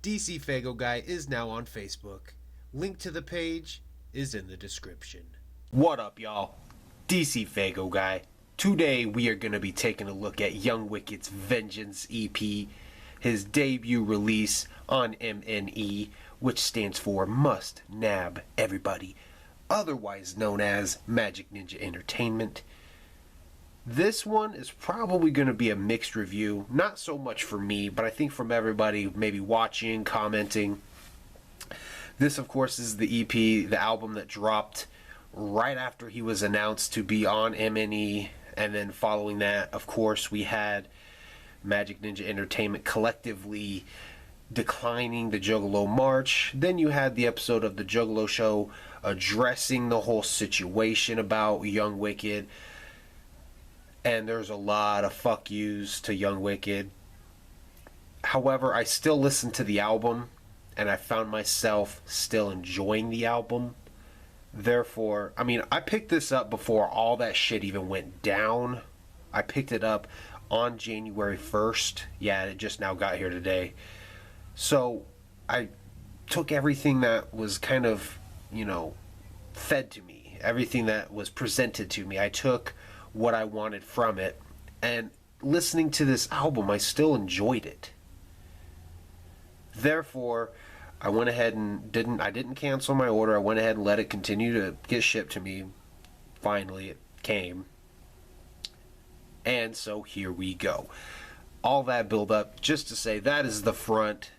DCFAYGOGUY is now on Facebook. Link to the page is in the description. What up, y'all? DCFAYGOGUY. Today we are going to be taking a look at Young Wicked's Vengeance EP, his debut release on MNE, which stands for Must Nab Everybody, otherwise known as Magic Ninja Entertainment. This one is probably going to be a mixed review, not so much for me, but I think from everybody maybe watching, commenting. This, of course, is the EP, the album that dropped right after he was announced to be on MNE, and then following that, of course, we had Magic Ninja Entertainment collectively declining the Juggalo March. Then you had the episode of the Juggalo Show addressing the whole situation about Young Wicked. And there's a lot of fuck yous to Young Wicked. However, I still listened to the album, and I found myself still enjoying the album. Therefore, I picked this up before all that shit even went down. I picked it up on January 1st. Yeah, it just now got here today. So, I took everything that was kind of, fed to me. Everything that was presented to me. I took what I wanted from it, and listening to this album, I still enjoyed it. Therefore, I went ahead and didn't cancel my order. I went ahead and let it continue to get shipped to me. Finally, it came. And so here we go. All that build up just to say that is the front.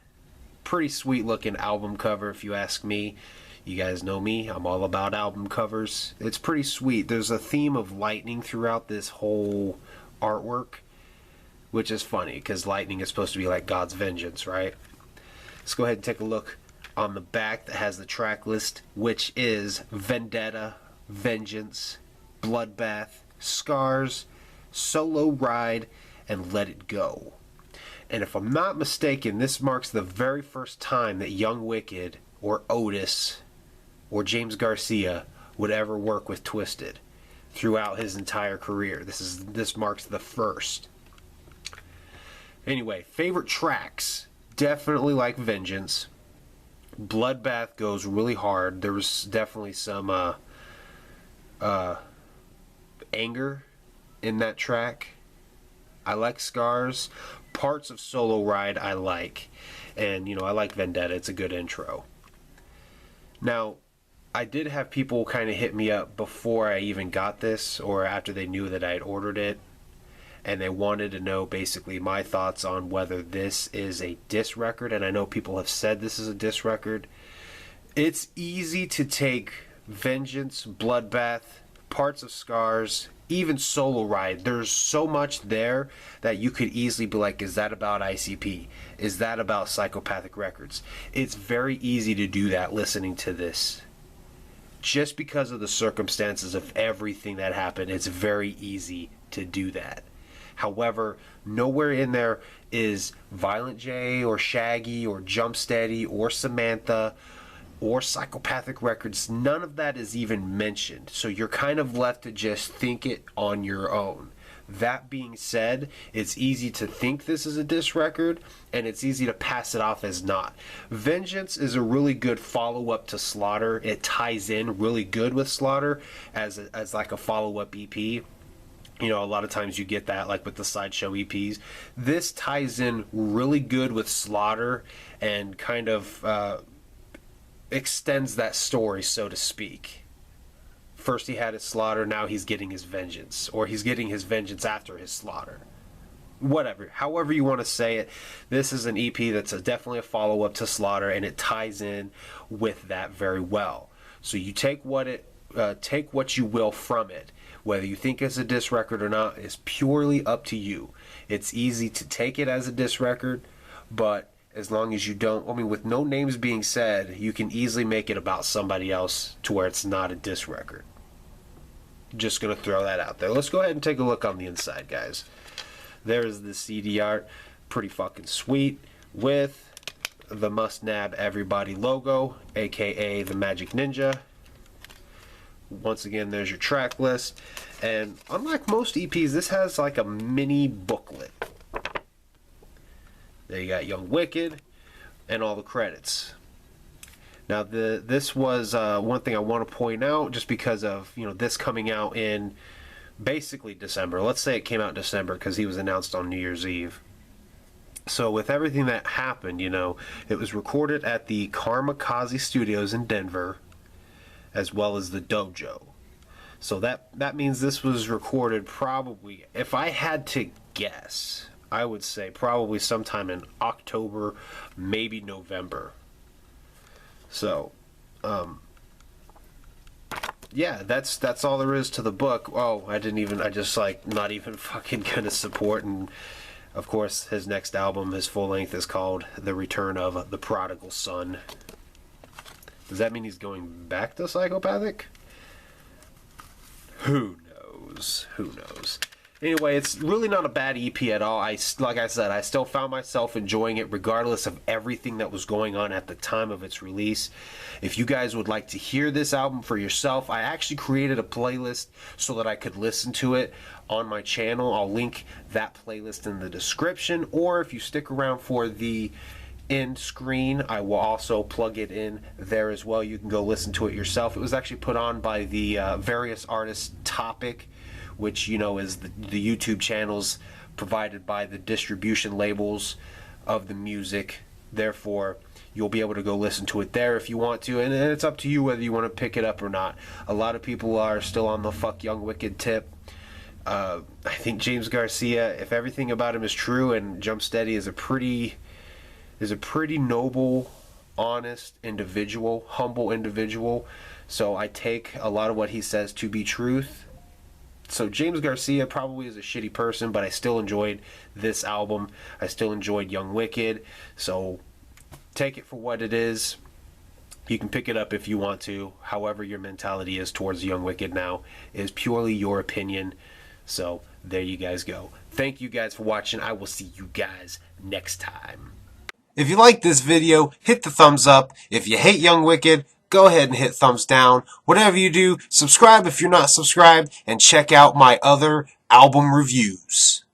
Pretty sweet looking album cover, if you ask me. You guys know me, I'm all about album covers. It's pretty sweet. There's a theme of lightning throughout this whole artwork, which is funny because lightning is supposed to be like God's vengeance, right? Let's go ahead and take a look on the back that has the track list, which is Vendetta, Vengeance, Bloodbath, Scars, Solo Ride, and Let It Go. And if I'm not mistaken, this marks the very first time that Young Wicked or Otis or James Garcia would ever work with Twisted throughout his entire career. This marks the first. Anyway, favorite tracks, definitely like Vengeance. Bloodbath goes really hard. There was definitely some anger in that track. I like Scars. Parts of Solo Ride I like. And, I like Vendetta. It's a good intro. Now, I did have people kind of hit me up before I even got this, or after they knew that I had ordered it, and they wanted to know basically my thoughts on whether this is a diss record, and I know people have said this is a diss record. It's easy to take Vengeance, Bloodbath, parts of Scars, even Solo Ride. There's so much there that you could easily be like, is that about ICP? Is that about Psychopathic Records? It's very easy to do that listening to this. Just because of the circumstances of everything that happened, it's very easy to do that. However, nowhere in there is Violent J or Shaggy or Jumpsteady or Samantha or Psychopathic Records. None of that is even mentioned. So you're kind of left to just think it on your own. That being said, it's easy to think this is a diss record, and it's easy to pass it off as not. Vengeance is a really good follow-up to Slaughter. It ties in really good with Slaughter as like a follow-up EP. A lot of times you get that, like with the Sideshow EPs. This ties in really good with Slaughter and kind of extends that story, so to speak. First he had his Slaughter, now he's getting his Vengeance. Or he's getting his Vengeance after his Slaughter. Whatever. However you want to say it, this is an EP that's definitely a follow-up to Slaughter, and it ties in with that very well. So you take what you will from it. Whether you think it's a diss record or not is purely up to you. It's easy to take it as a diss record, but as long as you don't, with no names being said, you can easily make it about somebody else to where it's not a diss record. Just going to throw that out there. Let's go ahead and take a look on the inside, guys. There's the CD art. Pretty fucking sweet. With the Must Nab Everybody logo, aka the Magic Ninja. Once again, there's your track list. And unlike most EPs, this has like a mini booklet. There you got Young Wicked. and all the credits. Now, this was one thing I want to point out, just because of this coming out in basically December. Let's say it came out in December because he was announced on New Year's Eve. So with everything that happened, it was recorded at the Kamikaze Studios in Denver, as well as the Dojo. So that means this was recorded probably, if I had to guess, I would say probably sometime in October, maybe November. So, yeah, that's all there is to the book. Oh, I just not even fucking gonna support. And of course, his next album, his full length, is called The Return of the Prodigal Son. Does that mean he's going back to psychopathic? Who knows? Who knows? Anyway, it's really not a bad EP at all. Like I said, I still found myself enjoying it regardless of everything that was going on at the time of its release. If you guys would like to hear this album for yourself, I actually created a playlist so that I could listen to it on my channel. I'll link that playlist in the description, or if you stick around for the end screen, I will also plug it in there as well. You can go listen to it yourself. It was actually put on by the Various Artists Topic, which is the YouTube channels provided by the distribution labels of the music. Therefore, you'll be able to go listen to it there if you want to, and it's up to you whether you want to pick it up or not. A lot of people are still on the fuck Young Wicked tip. I think James Garcia, if everything about him is true, and Jump Steady is a pretty noble, honest individual, humble individual. So I take a lot of what he says to be truth. So James Garcia probably is a shitty person, but I still enjoyed this album. I still enjoyed Young Wicked. So take it for what it is. You can pick it up if you want to. However your mentality is towards Young Wicked now is purely your opinion. So there you guys go. Thank you guys for watching. I will see you guys next time. If you like this video, hit the thumbs up. If you hate Young Wicked, go ahead and hit thumbs down. Whatever you do, subscribe if you're not subscribed, and check out my other album reviews.